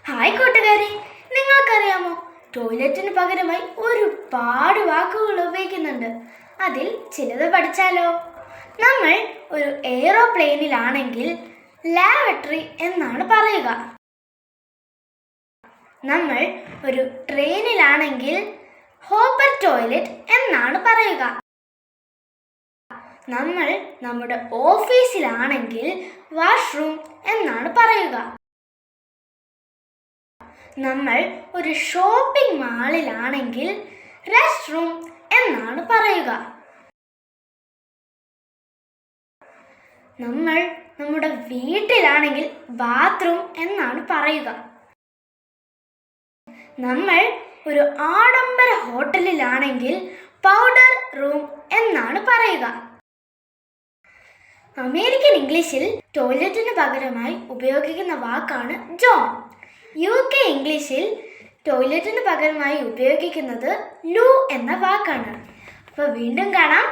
Hi കൂട്ടുകാരെ, നിങ്ങൾക്കറിയാമോ ടോയ്ലറ്റിന് പകരമായി ഒരുപാട് വാക്കുകൾ ഉപയോഗിക്കുന്നുണ്ട്. അതിൽ ചിലത് പഠിച്ചാലോ? നമ്മൾ ഒരു എയ്റോപ്ലെയിനിലാണെങ്കിൽ ലാവറ്ററി എന്നാണ് പറയുക. നമ്മൾ ഒരു ട്രെയിനിലാണെങ്കിൽ ഹോപ്പർ ടോയ്ലറ്റ് എന്നാണ് പറയുക. നമ്മൾ നമ്മുടെ ഓഫീസിലാണെങ്കിൽ വാഷ്റൂം എന്നാണ് പറയുക. നമ്മൾ ഒരു ഷോപ്പിംഗ് മാളിലാണെങ്കിൽ റെസ്റ്റ് റൂം എന്നാണ് പറയുക. നമ്മൾ നമ്മുടെ വീട്ടിലാണെങ്കിൽ ബാത്റൂം എന്നാണ് പറയുക. നമ്മൾ ഒരു ആഡംബര ഹോട്ടലിലാണെങ്കിൽ പൗഡർ റൂം എന്നാണ് പറയുക. അമേരിക്കൻ ഇംഗ്ലീഷിൽ ടോയ്ലറ്റിന് പകരമായി ഉപയോഗിക്കുന്ന വാക്കാണ് ജോൺ. UK ഇംഗ്ലീഷിൽ ടോയ്ലറ്റിന് പകരമായി ഉപയോഗിക്കുന്നത് ലൂ എന്ന വാക്കാണ്. അപ്പോൾ വീണ്ടും കാണാം.